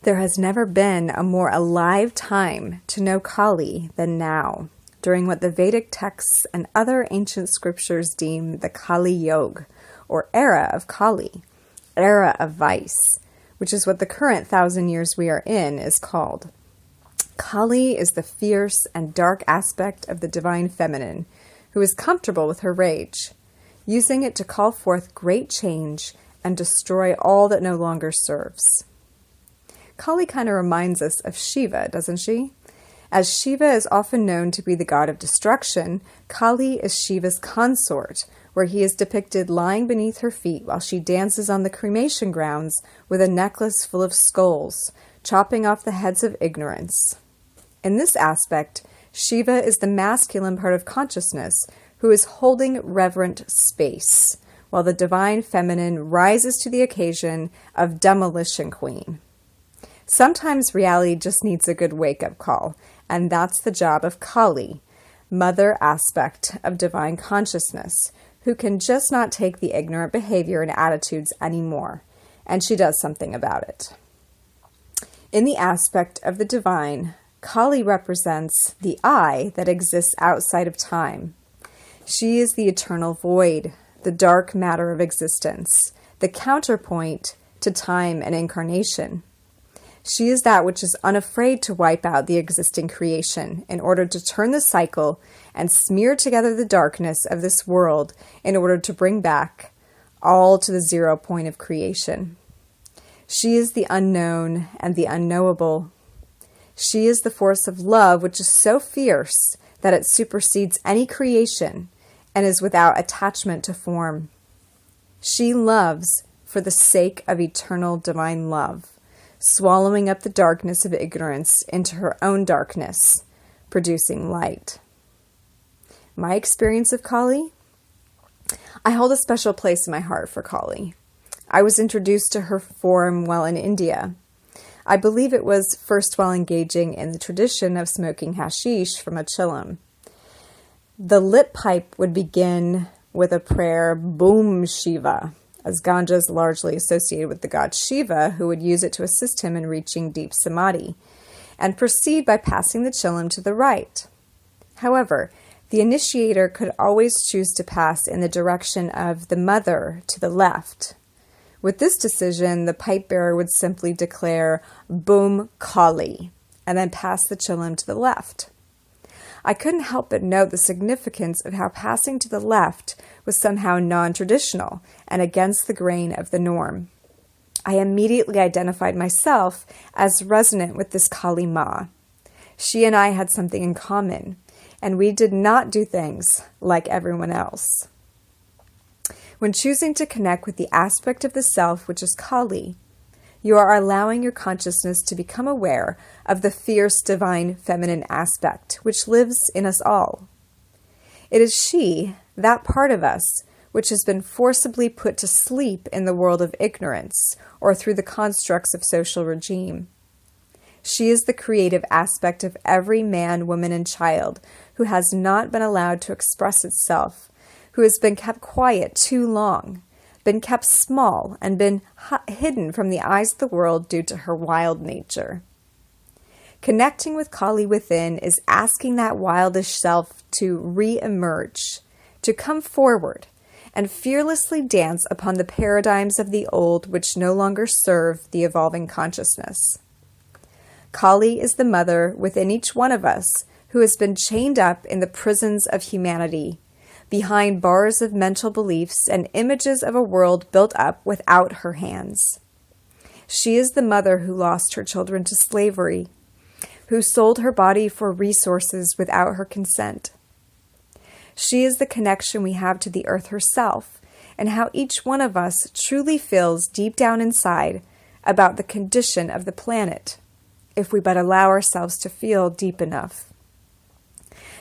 There has never been a more alive time to know Kali than now, during what the Vedic texts and other ancient scriptures deem the Kali Yuga, or era of Kali, era of vice, which is what the current 1,000 years we are in is called. Kali is the fierce and dark aspect of the divine feminine, who is comfortable with her rage, using it to call forth great change and destroy all that no longer serves. Kali kind of reminds us of Shiva, doesn't she? As Shiva is often known to be the god of destruction, Kali is Shiva's consort, where he is depicted lying beneath her feet while she dances on the cremation grounds with a necklace full of skulls, chopping off the heads of ignorance. In this aspect, Shiva is the masculine part of consciousness who is holding reverent space, while the divine feminine rises to the occasion of demolition queen. Sometimes reality just needs a good wake-up call, and that's the job of Kali, mother aspect of divine consciousness, who can just not take the ignorant behavior and attitudes anymore, and she does something about it. In the aspect of the divine, Kali represents the I that exists outside of time. She is the eternal void, the dark matter of existence, the counterpoint to time and incarnation. She is that which is unafraid to wipe out the existing creation in order to turn the cycle and smear together the darkness of this world in order to bring back all to the 0 point of creation. She is the unknown and the unknowable. She is the force of love which is so fierce that it supersedes any creation and is without attachment to form. She loves for the sake of eternal divine love, swallowing up the darkness of ignorance into her own darkness, producing light. My experience of Kali? I hold a special place in my heart for Kali. I was introduced to her form while in India. I believe it was first while engaging in the tradition of smoking hashish from a chillum. The lit pipe would begin with a prayer, Boom Shiva, as ganja is largely associated with the god Shiva, who would use it to assist him in reaching deep samadhi, and proceed by passing the chillum to the right. However, the initiator could always choose to pass in the direction of the mother to the left. With this decision, the pipe bearer would simply declare Boom Kali, and then pass the chillum to the left. I couldn't help but note the significance of how passing to the left was somehow non-traditional and against the grain of the norm. I immediately identified myself as resonant with this Kali Ma. She and I had something in common, and we did not do things like everyone else. When choosing to connect with the aspect of the self which is Kali, you are allowing your consciousness to become aware of the fierce divine feminine aspect which lives in us all. It is she, that part of us, which has been forcibly put to sleep in the world of ignorance or through the constructs of social regime. She is the creative aspect of every man, woman, and child who has not been allowed to express itself, who has been kept quiet too long, been kept small, and been hidden from the eyes of the world due to her wild nature. Connecting with Kali within is asking that wildish self to re-emerge, to come forward, and fearlessly dance upon the paradigms of the old which no longer serve the evolving consciousness. Kali is the mother within each one of us who has been chained up in the prisons of humanity, behind bars of mental beliefs and images of a world built up without her hands. She is the mother who lost her children to slavery, who sold her body for resources without her consent. She is the connection we have to the earth herself, and how each one of us truly feels deep down inside about the condition of the planet, if we but allow ourselves to feel deep enough.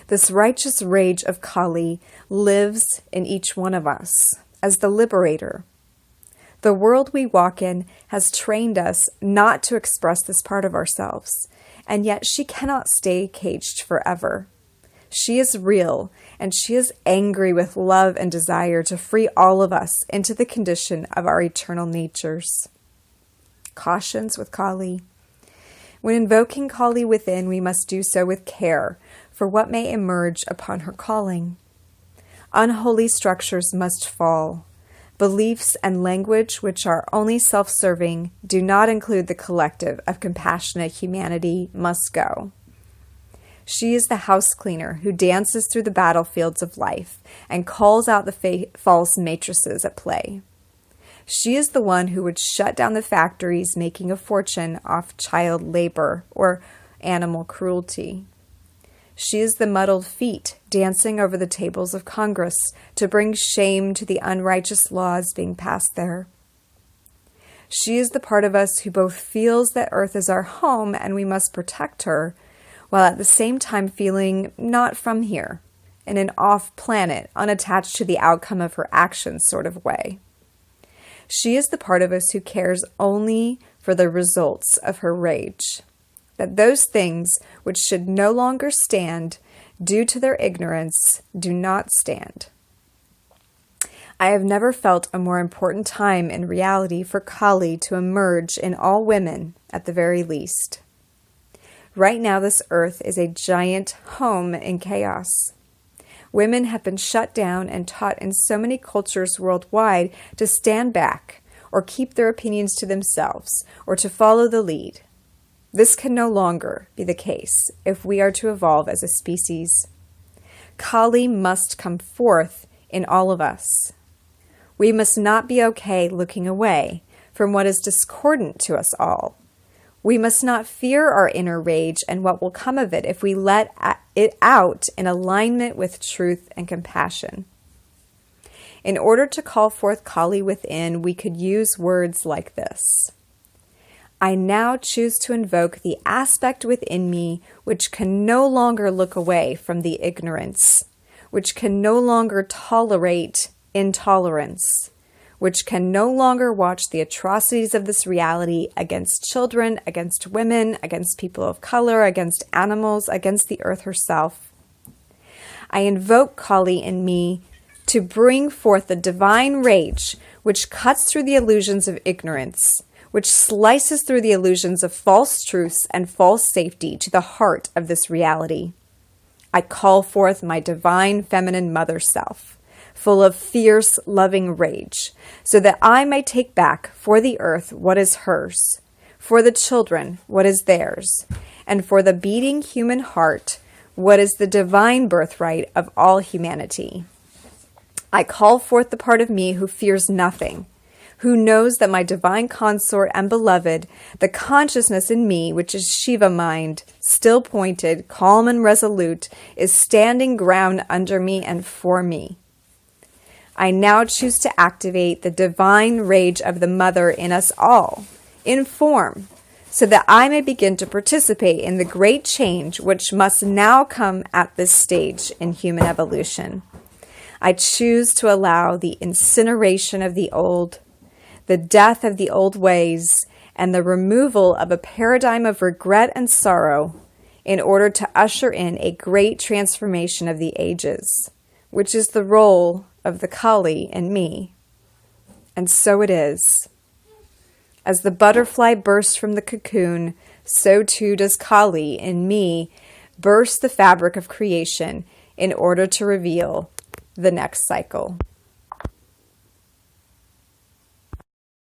This righteous rage of Kali lives in each one of us as the liberator. The world we walk in has trained us not to express this part of ourselves, and yet she cannot stay caged forever. She is real, and she is angry with love and desire to free all of us into the condition of our eternal natures. Cautions with Kali. When invoking Kali within, we must do so with care for what may emerge upon her calling. Unholy structures must fall. Beliefs and language which are only self-serving, do not include the collective of compassionate humanity, must go. She is the house cleaner who dances through the battlefields of life and calls out the false matrices at play. She is the one who would shut down the factories making a fortune off child labor or animal cruelty. She is the muddled feet dancing over the tables of Congress to bring shame to the unrighteous laws being passed there. She is the part of us who both feels that Earth is our home and we must protect her, while at the same time feeling not from here, in an off-planet, unattached to the outcome of her actions sort of way. She is the part of us who cares only for the results of her rage, that those things which should no longer stand due to their ignorance do not stand. I have never felt a more important time in reality for Kali to emerge in all women, at the very least. Right now, this earth is a giant home in chaos. Women have been shut down and taught in so many cultures worldwide to stand back or keep their opinions to themselves or to follow the lead. This can no longer be the case if we are to evolve as a species. Kali must come forth in all of us. We must not be okay looking away from what is discordant to us all. We must not fear our inner rage and what will come of it if we let it out in alignment with truth and compassion. In order to call forth Kali within, we could use words like this. I now choose to invoke the aspect within me which can no longer look away from the ignorance, which can no longer tolerate intolerance, which can no longer watch the atrocities of this reality against children, against women, against people of color, against animals, against the earth herself. I invoke Kali in me to bring forth the divine rage which cuts through the illusions of ignorance, which slices through the illusions of false truths and false safety to the heart of this reality. I call forth my divine feminine mother self, full of fierce, loving rage, so that I may take back for the earth what is hers, for the children what is theirs, and for the beating human heart what is the divine birthright of all humanity. I call forth the part of me who fears nothing, who knows that my divine consort and beloved, the consciousness in me, which is Shiva mind, still pointed, calm and resolute, is standing ground under me and for me. I now choose to activate the divine rage of the mother in us all, in form, so that I may begin to participate in the great change which must now come at this stage in human evolution. I choose to allow the incineration of the old, the death of the old ways, and the removal of a paradigm of regret and sorrow in order to usher in a great transformation of the ages, which is the role of the Kali in me. And so it is. As the butterfly bursts from the cocoon, so too does Kali in me burst the fabric of creation in order to reveal the next cycle.